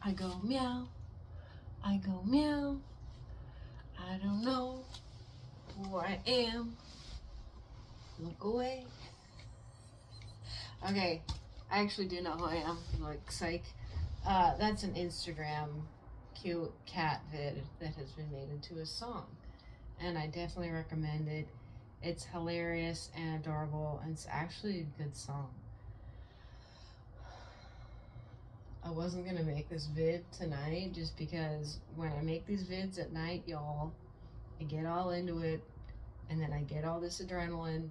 I go meow. I go meow. I don't know who I am. Look away. Okay, I actually do know who I am. Like, psych. That's an Instagram cute cat vid that has been made into a song. And I definitely recommend it. It's hilarious and adorable, and it's actually a good song. I wasn't gonna make this vid tonight just because when I make these vids at night, y'all, I get all into it, and then I get all this adrenaline,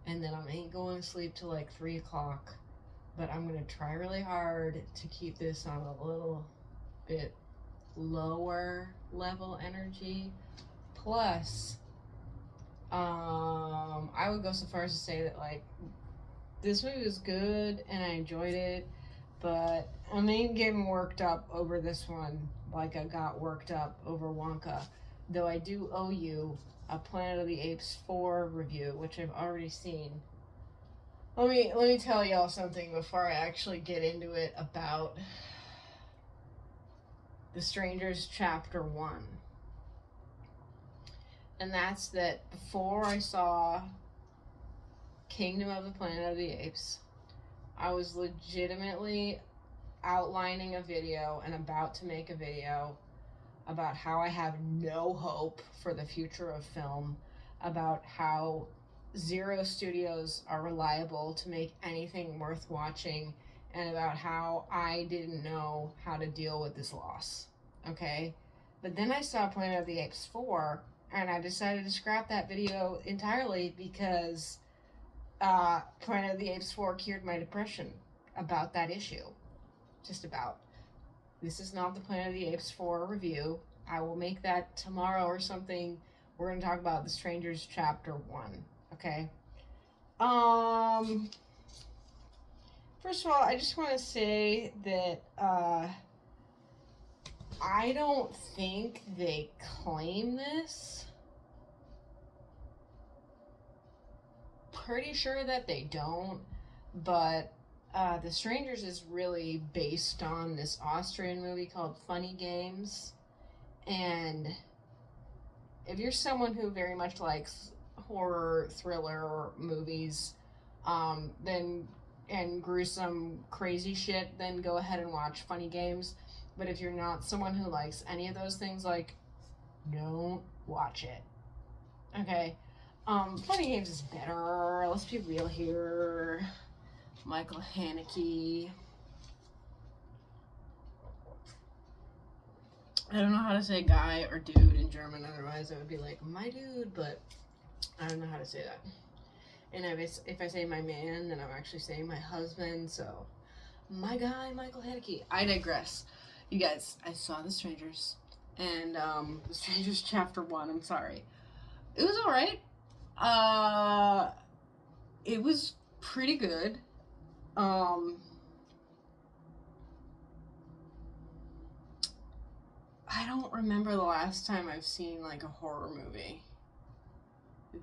and then I ain't going to sleep till like 3 o'clock. But I'm gonna try really hard to keep this on a little bit lower level energy. Plus, I would go so far as to say that, like, this movie was good and I enjoyed it, but I ain't getting worked up over this one like I got worked up over Wonka. Though I do owe you a Planet of the Apes 4 review, which I've already seen. Let me tell y'all something before I actually get into it about The Strangers Chapter 1. And that's that before I saw Kingdom of the Planet of the Apes, I was legitimately outlining a video and about to make a video about how I have no hope for the future of film, about how zero studios are reliable to make anything worth watching, and about how I didn't know how to deal with this loss. Okay? But then I saw Planet of the Apes 4, and I decided to scrap that video entirely because Planet of the Apes 4 cured my depression about that issue. Just about. This is not the Planet of the Apes 4 review. I will make that tomorrow or something. We're going to talk about The Strangers Chapter 1. Okay? First of all, I just want to say that I don't think they claim this. Pretty sure that they don't, but The Strangers is really based on this Austrian movie called Funny Games. And if you're someone who very much likes horror, thriller movies, then and gruesome, crazy shit, then go ahead and watch Funny Games. But if you're not someone who likes any of those things, like, don't watch it. Okay? Funny Games is better. Let's be real here. Michael Haneke. I don't know how to say guy or dude in German, otherwise I would be like, my dude, but I don't know how to say that. And if I say my man, then I'm actually saying my husband, so my guy, Michael Haneke. I digress. You guys, I saw The Strangers, and The Strangers Chapter 1, I'm sorry. It was alright. It was pretty good. I don't remember the last time I've seen like a horror movie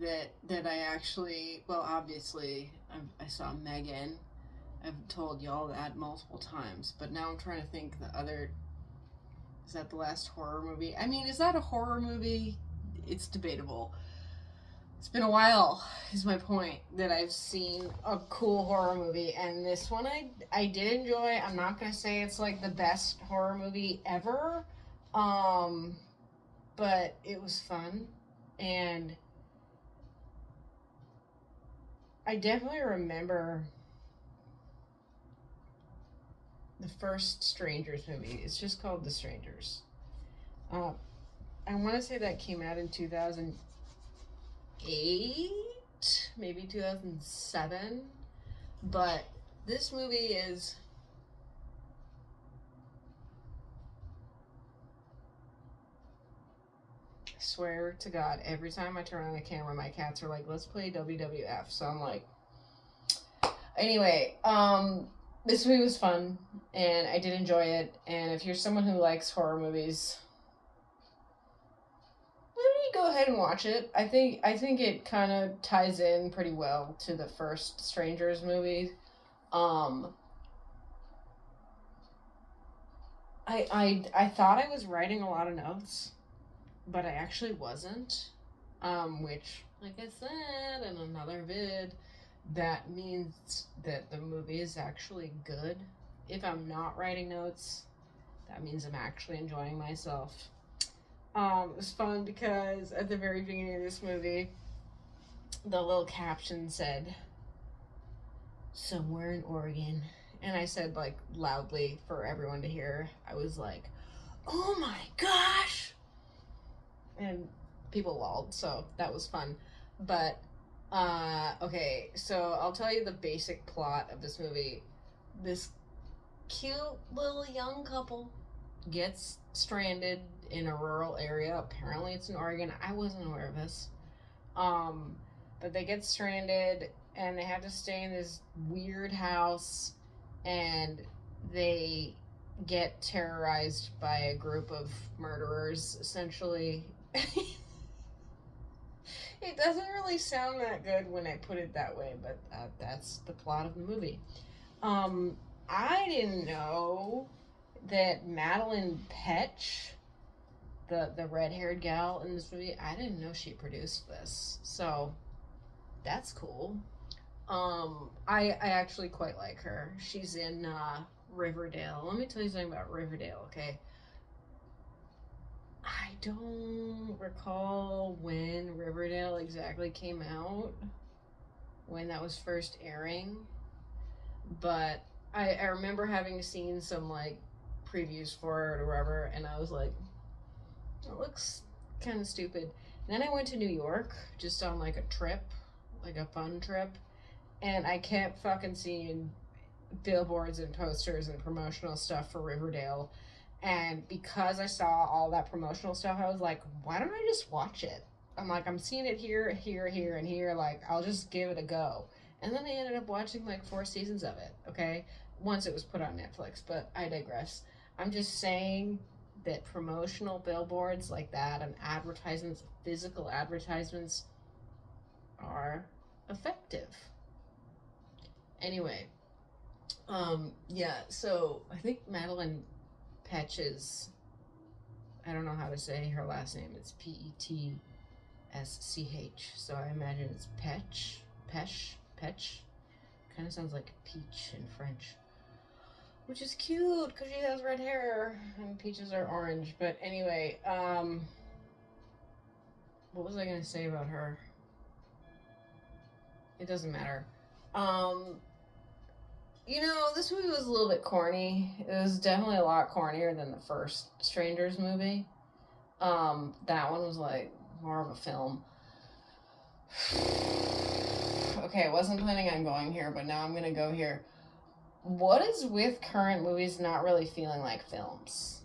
that I actually, well, obviously I saw Megan. I've told y'all that multiple times, but now I'm trying to think is that the last horror movie? I mean, is that a horror movie? It's debatable. It's been a while, is my point, that I've seen a cool horror movie, and this one I did enjoy. I'm not gonna say it's like the best horror movie ever, but it was fun, and I definitely remember the first Strangers movie. It's just called The Strangers. I want to say that came out in 2008, maybe 2007, but this movie is I swear to God, every time I turn on the camera, my cats are like, let's play WWF. So I'm like, anyway, this movie was fun, and I did enjoy it, and if you're someone who likes horror movies, maybe go ahead and watch it. I think it kind of ties in pretty well to the first Strangers movie. I thought I was writing a lot of notes, but I actually wasn't. Which, like I said in another vid, that means that the movie is actually good. If I'm not writing notes, that means I'm actually enjoying myself. It was fun because at the very beginning of this movie, the little caption said, "Somewhere in Oregon." And I said, like, loudly for everyone to hear, I was like, "Oh my gosh!" And people lolled, so that was fun. But, okay, so I'll tell you the basic plot of this movie. This cute little young couple gets stranded in a rural area. Apparently, it's in Oregon. I wasn't aware of this. Um, but they get stranded and they have to stay in this weird house, and they get terrorized by a group of murderers, essentially. It doesn't really sound that good when I put it that way, but that's the plot of the movie. Um, I didn't know that Madeline Petch, the red haired gal in this movie, I didn't know she produced this. So that's cool. I actually quite like her. She's in Riverdale. Let me tell you something about Riverdale, okay? I don't recall when Riverdale exactly came out, when that was first airing, but I remember having seen some like previews for it or whatever, and I was like, it looks kind of stupid. And then I went to New York just on like a trip, like a fun trip, and I kept fucking seeing billboards and posters and promotional stuff for Riverdale. And because I saw all that promotional stuff, I was like, why don't I just watch it? I'm like, I'm seeing it here, here, here, and here. Like, I'll just give it a go. And then I ended up watching like 4 seasons of it, okay? Once it was put on Netflix, but I digress. I'm just saying that promotional billboards like that and advertisements, physical advertisements, are effective. Anyway, yeah, so I think Madeline Petch's, I don't know how to say her last name. It's Petsch. So I imagine it's Petch. Kind of sounds like peach in French. Which is cute because she has red hair and peaches are orange. But anyway, what was I going to say about her? It doesn't matter. Um, this movie was a little bit corny. It was definitely a lot cornier than the first Strangers movie. That one was like more of a film. Okay, I wasn't planning on going here, but now I'm gonna go here. What is with current movies not really feeling like films?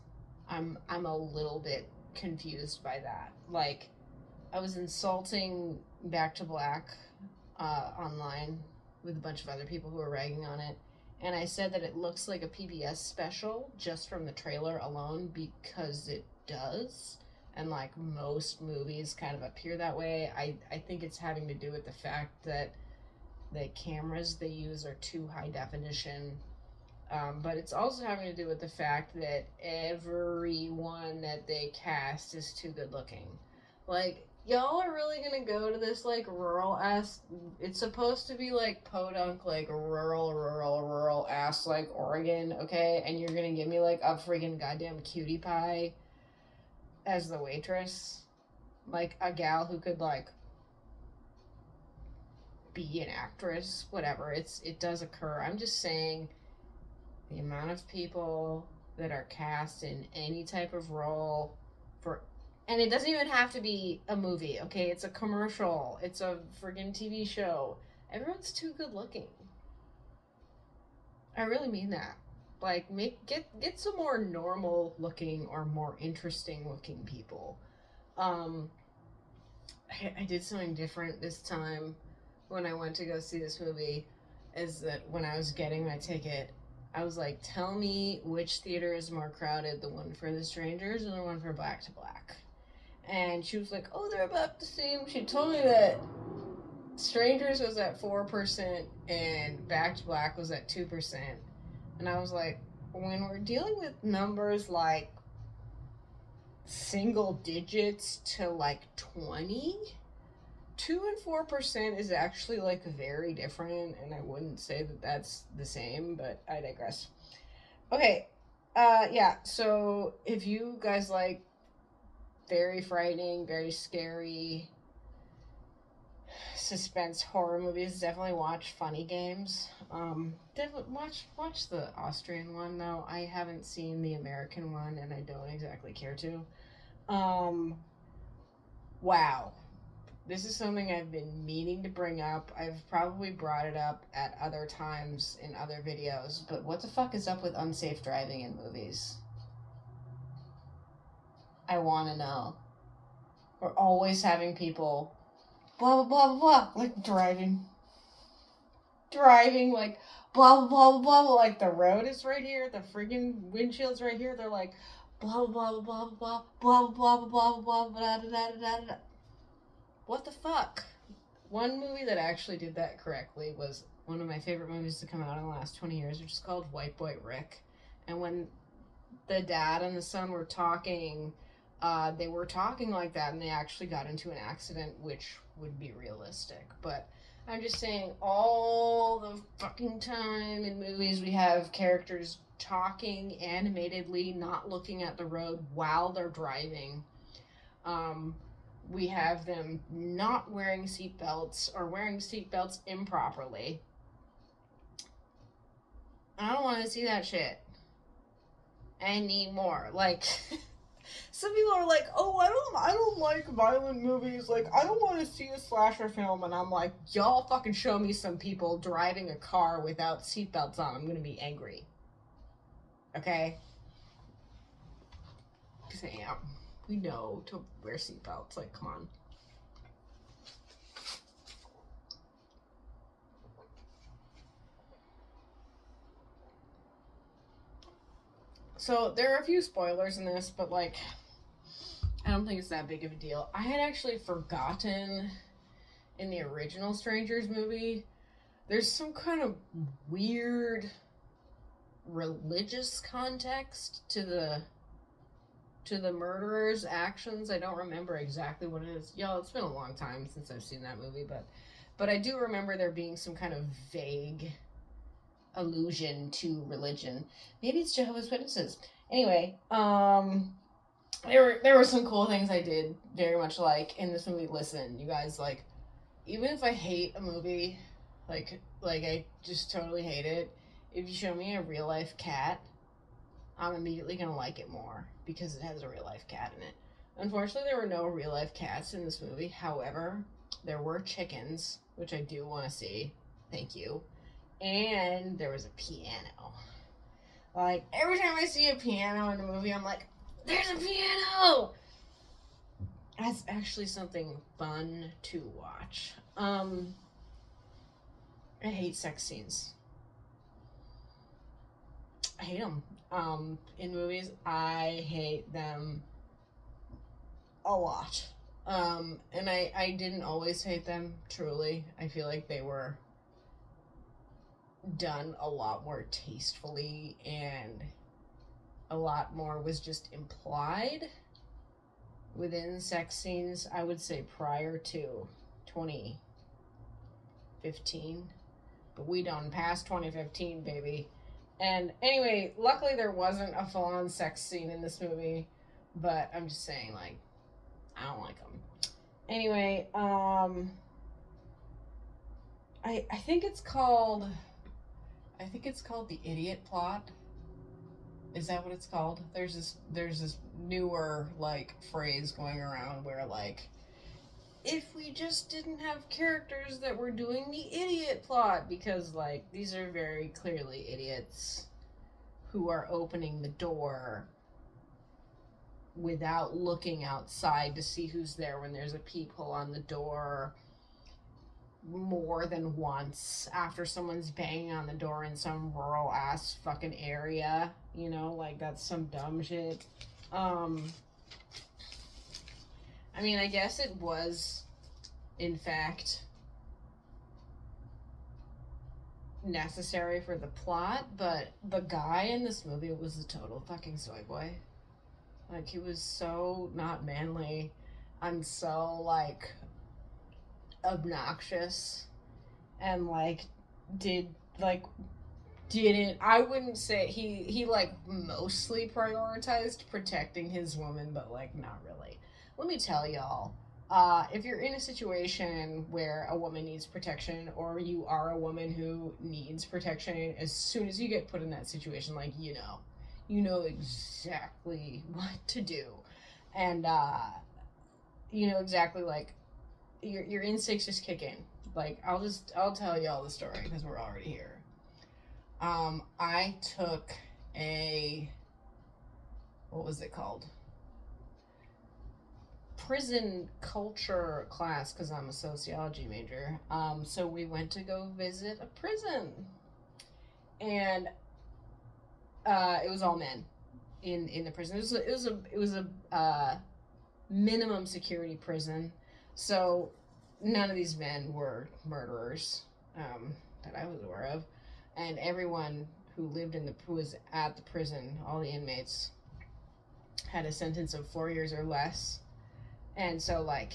I'm a little bit confused by that. Like, I was insulting Back to Black online with a bunch of other people who were ragging on it, and I said that it looks like a PBS special just from the trailer alone because it does. And like most movies kind of appear that way. I think it's having to do with the fact that the cameras they use are too high definition. But it's also having to do with the fact that everyone that they cast is too good looking. Like, y'all are really gonna go to this, like, rural ass. It's supposed to be, like, podunk, like, rural ass, like, Oregon, okay? And you're gonna give me, like, a freaking goddamn cutie pie as the waitress? Like, a gal who could, like, be an actress, whatever. It does occur. I'm just saying the amount of people that are cast in any type of role for, and it doesn't even have to be a movie, okay? It's a commercial, it's a friggin' TV show. Everyone's too good looking. I really mean that. Like, get some more normal looking or more interesting looking people. Um, I did something different this time when I went to go see this movie. Is that when I was getting my ticket, I was like, tell me which theater is more crowded, the one for the strangers or the one for Back to Black? And she was like, oh, they're about the same. She told me that Strangers was at 4% and Back to Black was at 2%. And I was like, when we're dealing with numbers like single digits to like 20, 2 and 4% is actually like very different, and I wouldn't say that that's the same, but I digress. Okay, yeah, so if you guys like very frightening, very scary suspense horror movies, definitely watch Funny Games. Definitely watch the Austrian one though. I haven't seen the American one, and I don't exactly care to. Wow. This is something I've been meaning to bring up. I've probably brought it up at other times in other videos, but what the fuck is up with unsafe driving in movies? I want to know. We're always having people blah, blah, blah, blah, blah, like driving, like blah, blah, blah, blah, blah, like the road is right here, the friggin' windshield's right here. They're like blah, blah, blah, blah, blah, blah, blah, blah, blah, blah, blah, da, da, da. What the fuck? One movie that actually did that correctly was one of my favorite movies to come out in the last 20 years, which is called White Boy Rick. And when the dad and the son were talking, they were talking like that, and they actually got into an accident, which would be realistic. But I'm just saying, all the fucking time in movies we have characters talking animatedly, not looking at the road while they're driving. We have them not wearing seatbelts or wearing seatbelts improperly. I don't want to see that shit anymore. Like, some people are like, "Oh, I don't like violent movies. Like, I don't want to see a slasher film." And I'm like, "Y'all fucking show me some people driving a car without seatbelts on. I'm gonna be angry." Okay? Because yeah, we know to wear seatbelts. Like, come on. So there are a few spoilers in this, but like, I don't think it's that big of a deal. I had actually forgotten in the original Strangers movie, there's some kind of weird religious context to the murderer's actions. I don't remember exactly what it is. Y'all, it's been a long time since I've seen that movie, but I do remember there being some kind of vague allusion to religion. Maybe it's Jehovah's Witnesses. Anyway, there were some cool things I did very much like in this movie. Listen, you guys, like, even if I hate a movie, like I just totally hate it, if you show me a real life cat, I'm immediately gonna like it more because it has a real life cat in it. Unfortunately, there were no real life cats in this movie. However, there were chickens, which I do want to see. Thank you. And there was a piano. Like, every time I see a piano in a movie, I'm like, there's a piano! That's actually something fun to watch. I hate sex scenes. I hate them. In movies, I hate them a lot. And I didn't always hate them, truly. I feel like they were done a lot more tastefully, and a lot more was just implied within sex scenes, I would say, prior to 2015. But we done past 2015, baby. And anyway, luckily there wasn't a full-on sex scene in this movie, but I'm just saying, like, I don't like them. Anyway, I think it's called the idiot plot. Is that what it's called? There's this newer, like, phrase going around where, like, if we just didn't have characters that were doing the idiot plot, because, like, these are very clearly idiots who are opening the door without looking outside to see who's there when there's a peephole on the door more than once after someone's banging on the door in some rural ass fucking area, you know, like, that's some dumb shit. I mean, I guess it was, in fact, necessary for the plot, but the guy in this movie was a total fucking soy boy. Like, he was so not manly and so, like, obnoxious and, like, didn't, I wouldn't say, he, like, mostly prioritized protecting his woman, but, like, not really. Let me tell y'all, if you're in a situation where a woman needs protection, or you are a woman who needs protection, as soon as you get put in that situation, like, you know exactly what to do. And, you know exactly, like, your instincts just kick in. Like, I'll tell y'all the story, because we're already here. I took what was it called? Prison culture class, because I'm a sociology major. So we went to go visit a prison, and it was all men in the prison. It was a minimum security prison, so none of these men were murderers that I was aware of, and everyone who was at the prison, all the inmates, had a sentence of 4 years or less. And so, like,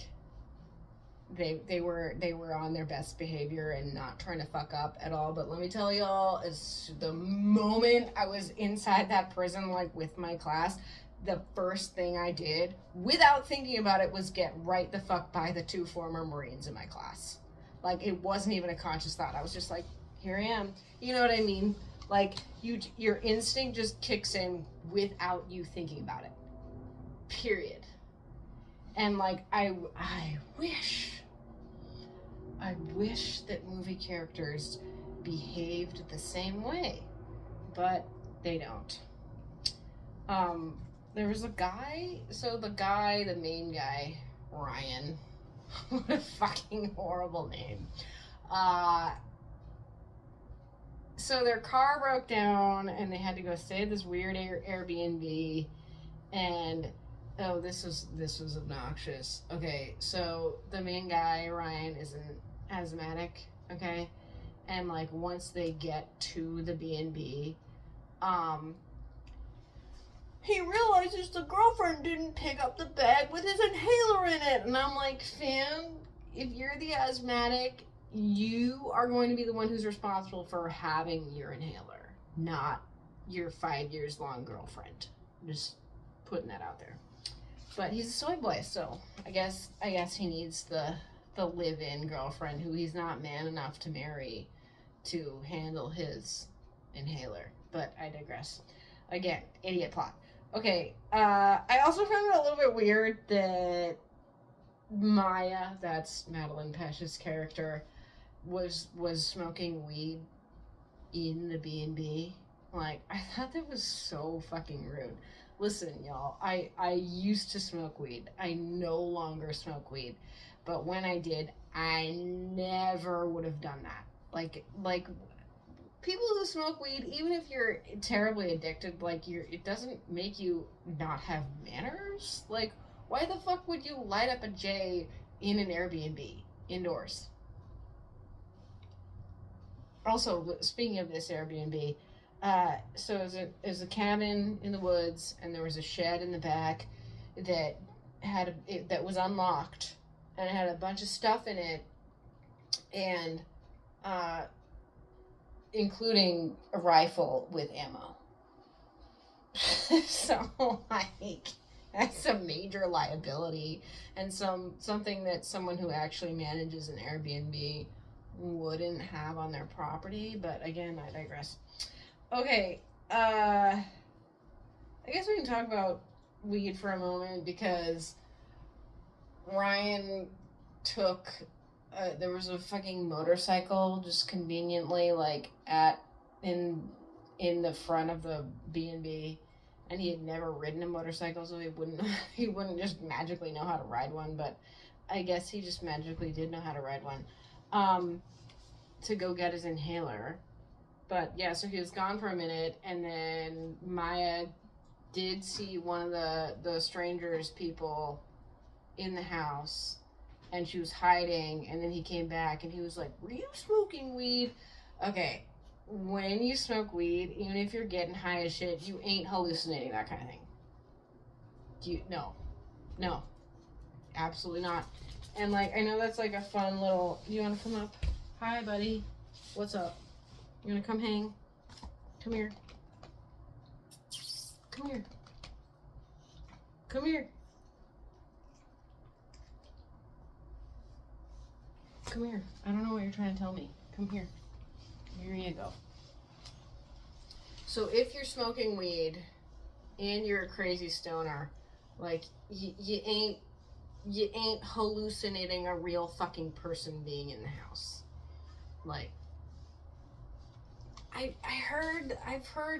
they were on their best behavior and not trying to fuck up at all. But let me tell y'all, as the moment I was inside that prison, like, with my class, the first thing I did, without thinking about it, was get right the fuck by the 2 former Marines in my class. Like, it wasn't even a conscious thought. I was just like, here I am. You know what I mean? Like, your instinct just kicks in without you thinking about it. Period. And, like, I wish that movie characters behaved the same way, but they don't. There was a guy, the main guy, Ryan, what a fucking horrible name. So their car broke down, and they had to go stay at this weird Airbnb, and this was obnoxious. Okay, so the main guy, Ryan, is an asthmatic, okay? And, like, once they get to the B&B, he realizes the girlfriend didn't pick up the bag with his inhaler in it. And I'm like, fam, if you're the asthmatic, you are going to be the one who's responsible for having your inhaler, not your 5 years long girlfriend. Just putting that out there. But he's a soy boy, so I guess he needs the live-in girlfriend who he's not man enough to marry to handle his inhaler. But I digress. Again, idiot plot. Okay, I also found it a little bit weird that Maya, that's Madeline Pesh's character, was smoking weed in the B&B. Like, I thought that was so fucking rude. Listen, y'all, I used to smoke weed. I no longer smoke weed. But when I did, I never would have done that. Like people who smoke weed, even if you're terribly addicted, like, it doesn't make you not have manners. Like, why the fuck would you light up a J in an Airbnb indoors? Also, speaking of this Airbnb, so it was a cabin in the woods, and there was a shed in the back that that was unlocked, and it had a bunch of stuff in it, and including a rifle with ammo. So, like, that's a major liability, and something that someone who actually manages an Airbnb wouldn't have on their property. But again, I digress. Okay, I guess we can talk about weed for a moment, because Ryan took there was a fucking motorcycle just conveniently, like, in the front of the B&B, and he had never ridden a motorcycle, so he wouldn't just magically know how to ride one. But I guess he just magically did know how to ride one, to go get his inhaler. But yeah, so he was gone for a minute, and then Maya did see one of the strangers people in the house, and she was hiding, and then he came back, and he was like, were you smoking weed? Okay, when you smoke weed, even if you're getting high as shit, you ain't hallucinating that kind of thing. No, absolutely not. And like, I know that's like a fun little. You want to come up? Hi, buddy. What's up? You want to come hang? Come here. Come here. Come here. Come here. I don't know what you're trying to tell me. Come here. Here you go. So if you're smoking weed and you're a crazy stoner, like you ain't hallucinating a real fucking person being in the house. Like I've heard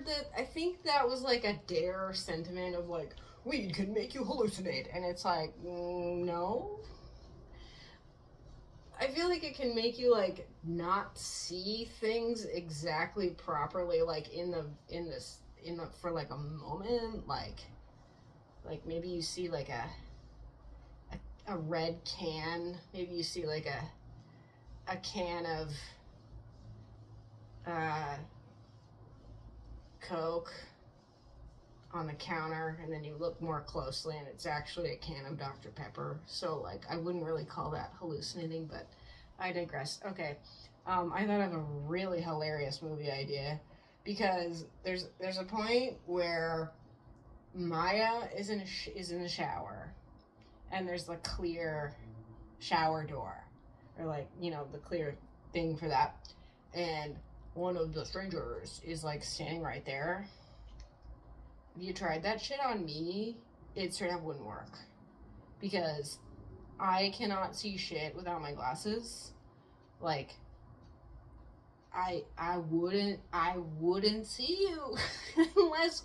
that, I think that was like a dare sentiment of like, weed can make you hallucinate, and it's like, no. I feel like it can make you like not see things exactly properly, like for like a moment, like maybe you see like a red can, maybe you see like a can of Coke on the counter, and then you look more closely and it's actually a can of Dr. Pepper. So like, I wouldn't really call that hallucinating, but I digress. Okay. I thought of a really hilarious movie idea, because there's a point where Maya is in the shower, and there's the clear shower door, or like, the clear thing for that, and one of the strangers is like standing right there. If you tried that shit on me, it straight up wouldn't work, because I cannot see shit without my glasses. Like, I wouldn't see you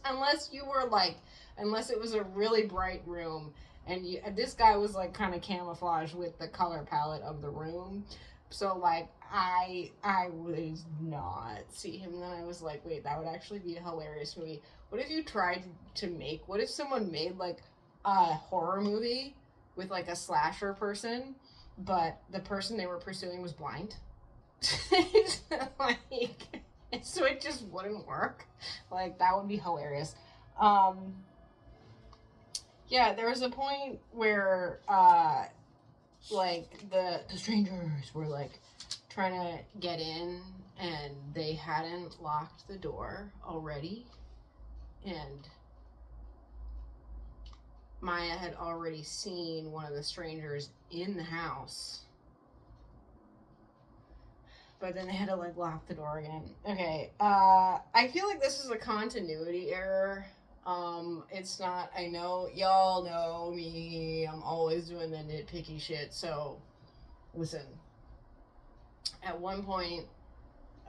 unless you were like, unless it was a really bright room and this guy was like kind of camouflaged with the color palette of the room. So like, I would not see him. And then I was like, wait, that would actually be a hilarious movie. What if someone made like a horror movie with like a slasher person, but the person they were pursuing was blind? Like, so it just wouldn't work. Like, that would be hilarious. Yeah, there was a point where like the strangers were like trying to get in, and they hadn't locked the door already, and Maya had already seen one of the strangers in the house, but then they had to like lock the door again. Okay, I feel like this is a continuity error. It's not, I know, y'all know me, I'm always doing the nitpicky shit, so, listen. At one point,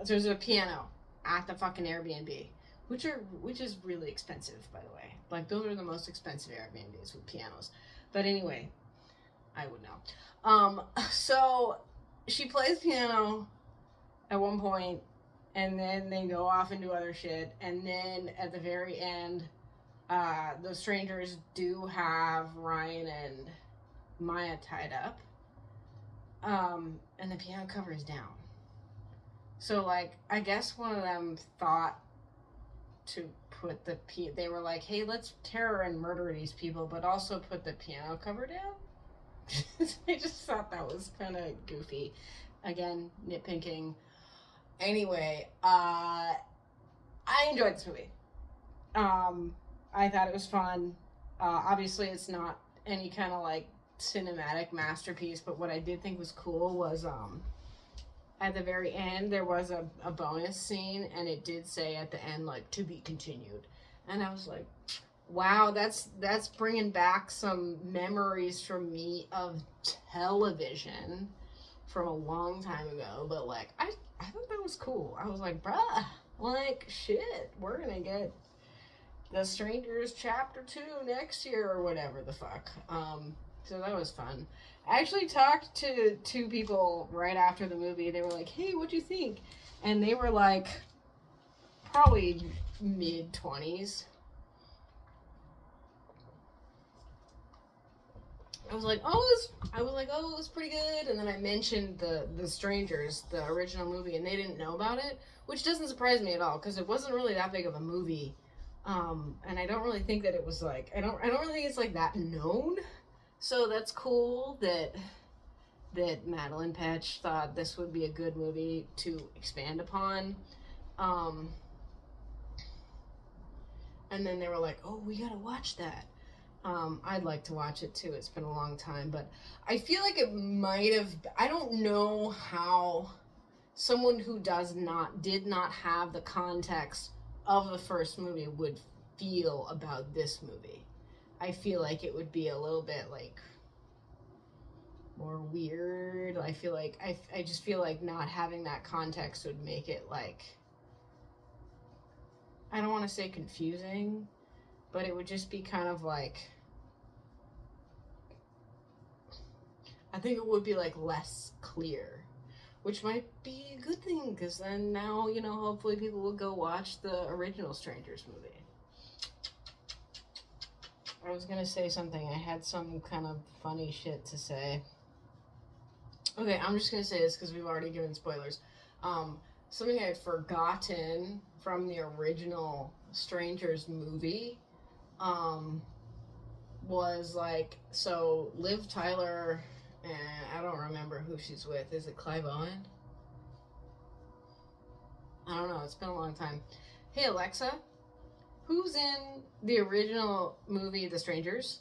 there's a piano at the fucking Airbnb, which is really expensive, by the way. Like, those are the most expensive Airbnbs with pianos. But anyway, I would know. So, she plays piano at one point, and then they go off and do other shit, and then at the very end, the strangers do have Ryan and Maya tied up, and the piano cover is down. So, like, I guess one of them thought to put they were like, hey, let's terror and murder these people, but also put the piano cover down. I just thought that was kind of goofy. Again, nitpicking. Anyway, I enjoyed this movie. I thought it was fun. Obviously, it's not any kind of like cinematic masterpiece, but what I did think was cool was at the very end there was a bonus scene, and it did say at the end like, to be continued, and I was like, wow, that's bringing back some memories from me of television from a long time ago. But like, I thought that was cool. I was like, bruh, like, shit, we're gonna get The Strangers Chapter 2 next year or whatever the fuck. So that was fun. I actually talked to two people right after the movie. They were like, hey, what'd you think? And they were like, probably mid-20s. I was like, oh, it was pretty good. And then I mentioned the Strangers, the original movie, and they didn't know about it, which doesn't surprise me at all because it wasn't really that big of a movie. And I don't really think that it was like I don't really think it's like that known. So that's cool that Madeline Petch thought this would be a good movie to expand upon. Um, and then they were like, oh, we gotta watch that. I'd like to watch it too. It's been a long time, but I feel like it might have. I don't know how someone who did not have the context of the first movie would feel about this movie. I feel like it would be a little bit like more weird. I feel like I just feel like not having that context would make it like, I don't want to say confusing, but it would just be kind of like, I think it would be like less clear, which might be a good thing because then now, you know, hopefully people will go watch the original Strangers movie. I was gonna say something. I had some kind of funny shit to say. Okay, I'm just gonna say this because we've already given spoilers. Something I had forgotten from the original Strangers movie was like, so Liv Tyler, and I don't remember who she's with. Is it Clive Owen? I don't know. It's been a long time. Hey, Alexa, who's in the original movie The Strangers?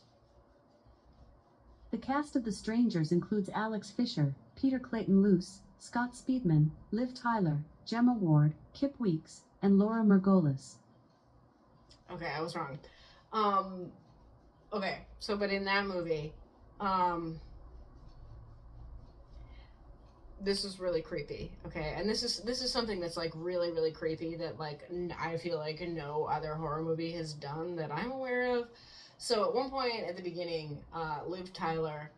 The cast of The Strangers includes Alex Fisher, Peter Clayton Luce, Scott Speedman, Liv Tyler, Gemma Ward, Kip Weeks, and Laura Margolis. Okay, I was wrong. Okay, so but in that movie, this is really creepy. Okay, and this is something that's like really really creepy that like I feel like no other horror movie has done that I'm aware of. So at one point at the beginning, Liv Tyler,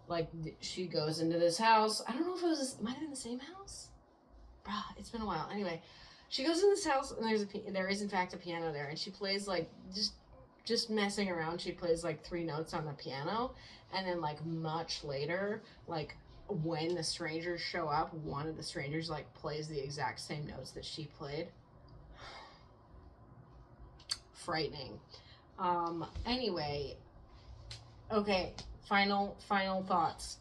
like she goes into this house. I don't know if it might have been the same house. Bruh, it's been a while. Anyway, she goes in this house and there is in fact a piano there, and she plays like just messing around. She plays like 3 notes on the piano, and then like much later, like when the strangers show up, one of the strangers like plays the exact same notes that she played. Frightening. Anyway, okay, final thoughts.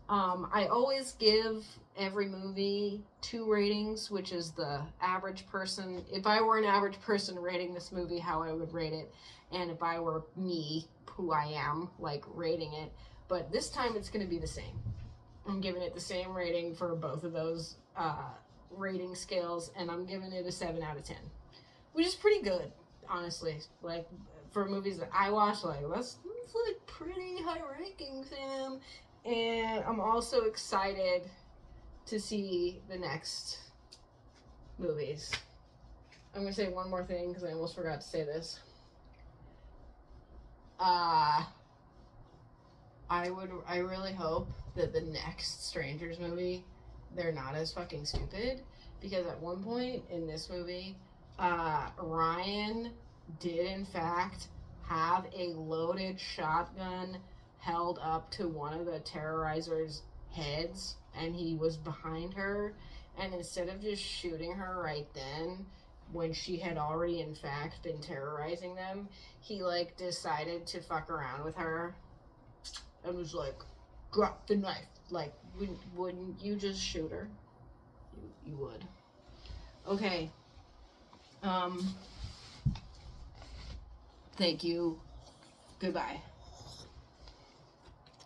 I always give every movie 2 ratings, which is the average person. If I were an average person rating this movie, how I would rate it, and if I were me, who I am, like rating it. But this time it's going to be the same. I'm giving it the same rating for both of those rating scales, and I'm giving it a 7 out of 10, which is pretty good, honestly. Like for movies that I watch, like that's like pretty high ranking, fam. And I'm also excited to see the next movies. I'm gonna say one more thing because I almost forgot to say this. I really hope that the next Strangers movie, they're not as fucking stupid, because at one point in this movie, Ryan did in fact have a loaded shotgun held up to one of the terrorizers' heads, and he was behind her, and instead of just shooting her right then when she had already in fact been terrorizing them, he like decided to fuck around with her and was like, drop the knife. Like, wouldn't you just shoot her? You would. Okay. Thank you. Goodbye.